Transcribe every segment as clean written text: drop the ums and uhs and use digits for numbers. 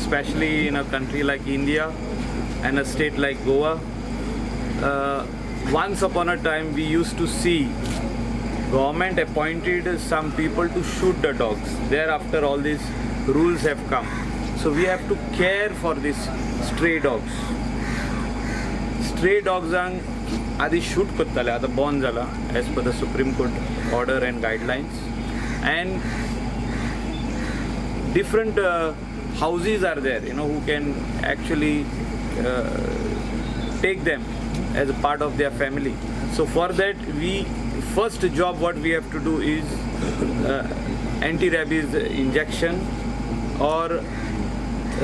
especially in a country like India and a state like Goa. Once upon a time we used to see government appointed some people to shoot the dogs. Thereafter all these rules have come. So we have to care for these stray dogs. Stray dogs adi shoot kottale, ata bond zala as per the Supreme Court order and guidelines. And different houses are there, who can actually take them as a part of their family. So for that, first job what we have to do is anti-rabies injection or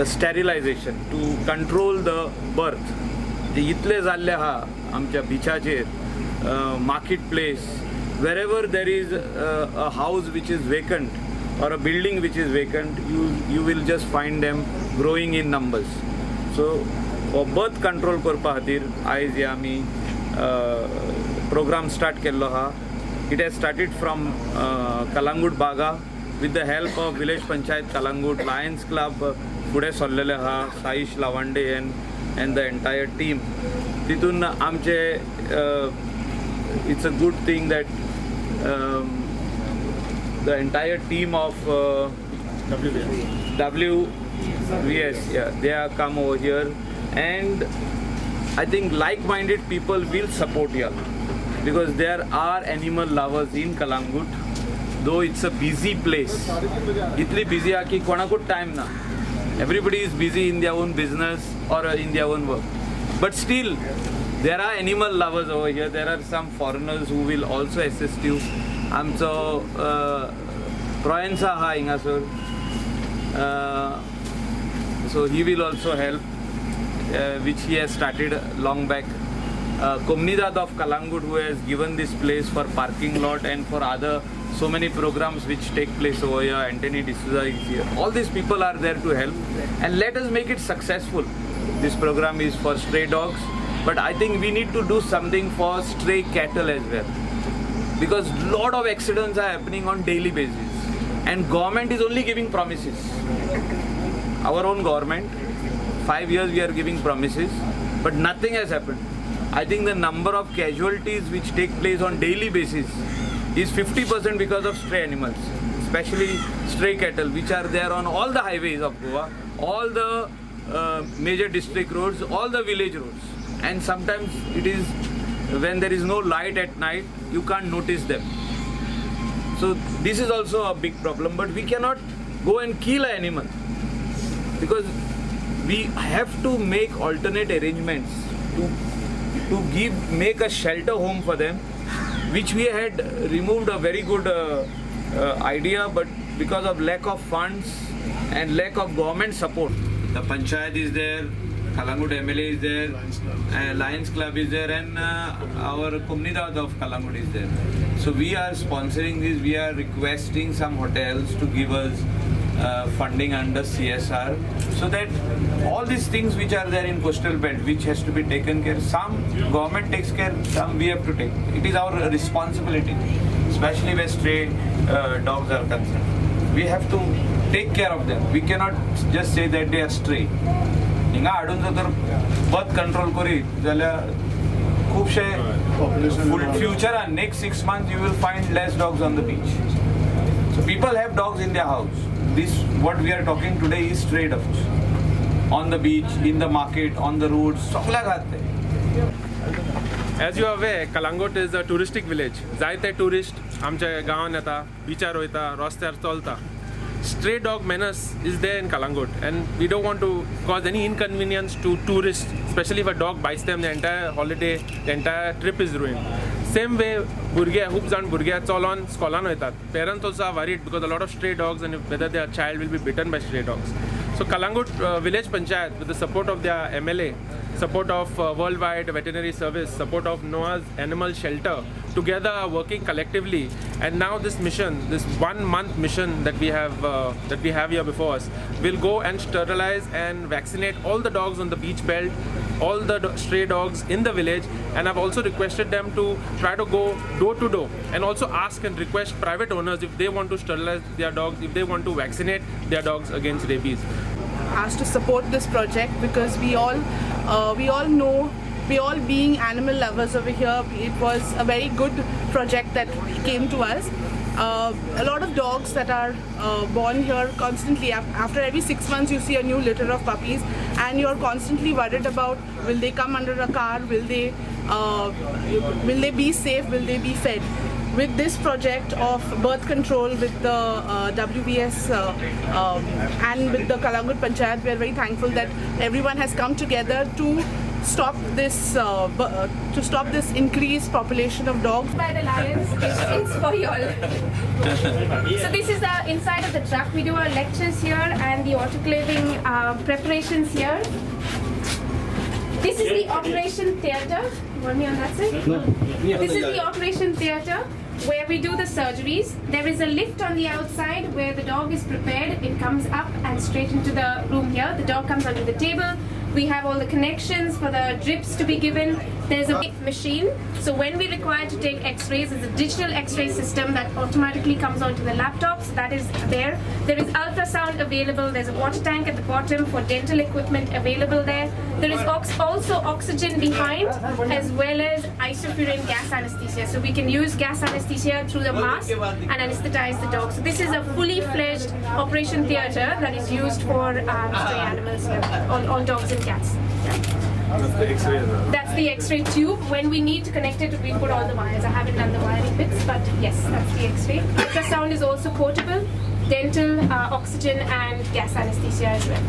sterilization to control the birth. जे इतले जाल्ले आहा आमच्या बिचाचेर, market place, wherever there is a house which is vacant or a building which is vacant, you will just find them growing in numbers. So for birth control करपा खातीर आयज हे आमी program start केल्लो आहा. It has started from Kalangut Baga with the help of Village Panchayat Kalangut, Lions Club फुडें सरलेले आहा, Saish लावंडे and the entire team. तितून आमचे it's a good thing that the entire team of WVS, they have come over here, and I think like-minded people will support you because there are animal lovers in Kalangut, though it's a busy place. Itli busy है कि कोणाकुट time ना. Everybody is busy in their own business or in their own work. But still, there are animal lovers over here. There are some foreigners who will also assist you. आमचो Proensa ha ingasur. So he will also help, which he has started long back. Comunidad of Kalangut, who has given this place for parking lot and for other so many programs which take place over here. Anthony D'Souza is here. All these people are there to help, and let us make it successful. This program is for stray dogs, but I think we need to do something for stray cattle as well, because lot of accidents are happening on daily basis, and government is only giving promises. Our own government, 5 years we are giving promises, but nothing has happened. I think the number of casualties which take place on daily basis is 50% because of stray animals, especially stray cattle, which are there on all the highways of Goa, all the major district roads, all the village roads. And sometimes it is when there is no light at night, you can't notice them. So this is also a big problem, but we cannot go and kill an animal because we have to make alternate arrangements to make a shelter home for them, which we had removed a very good idea, but because of lack of funds and lack of government support. The Panchayat is there, Kalangut MLA is there, Lions Club is there, and our Comunidad of Kalangut is there. So we are sponsoring this, we are requesting some hotels to give us funding under CSR, so that all these things which are there in coastal belt, which has to be taken care, some government takes care, some we have to take. It is our responsibility, especially where stray dogs are concerned. We have to take care of them. We cannot just say that they are stray. हिंगा हाडून जर birth control करी जाल्यार खूबशे future next 6 months you will find less dogs on the beach. So people have dogs in their house. This what we are talking today is stray dogs on the beach, in the market, on the roads. सगळ्या घालते. As you are aware, Kalangut is a touristic village. जायते tourist आमच्या गावान येता, बीचार वयता, रस्त्यार चलता. Stray dog menace is there in Kalangut, and we don't want to cause any inconvenience to tourists, especially if a dog bites them. The entire holiday, the entire trip is ruined. Same way, burge, खूप जाण भुरगे चलोन स्कॉलान वयतात. Parents also are worried because a lot of stray dogs and whether their child will be bitten by stray dogs. So Kalangut Village Panchayat, with the support of their MLA, support of Worldwide Veterinary Service, support of Noah's Animal Shelter, together are working collectively. And now this mission, this 1 month mission that we have here before us, will go and sterilize and vaccinate all the dogs on the beach belt, all the stray dogs in the village. And I've also requested them to try to go door to door and also ask and request private owners if they want to sterilize their dogs, if they want to vaccinate their dogs against rabies. asked to support this project, because we all know, we all being animal lovers over here, it was a very good project that came to us. A lot of dogs that are born here constantly, after every 6 months you see a new litter of puppies, and you're constantly worried about, will they come under a car, will they be safe, will they be fed. With this project of birth control with the WVS and with the Kalangut Panchayat, we are very thankful that everyone has come together to stop this increased population of dogs. By the Lions, it's for you all. So this is the inside of the truck. We do our lectures here and the autoclaving preparations here. This is the operation theatre. You want me on that side? No. This is the operation theatre where we do the surgeries. There is a lift on the outside where the dog is prepared. It comes up and straight into the room here. The dog comes onto the table. We have all the connections for the drips to be given. There's a big machine. So when we require to take x-rays, there's a digital x-ray system that automatically comes onto the laptops. That is there. There is ultrasound available. There's a water tank at the bottom for dental equipment available there. There is also oxygen behind, as well as isoflurane gas anesthesia. So we can use gas anesthesia through the mask and anesthetize the dog. So this is a fully fledged operation theatre that is used for stray animals here, all dogs and cats. Yeah. That's the X-ray as well. That's the X-ray tube. When we need to connect it, we put all the wires. I haven't done the wiring bits, but yes, that's the X-ray. Ultrasound is also portable, dental, oxygen and gas anesthesia as well.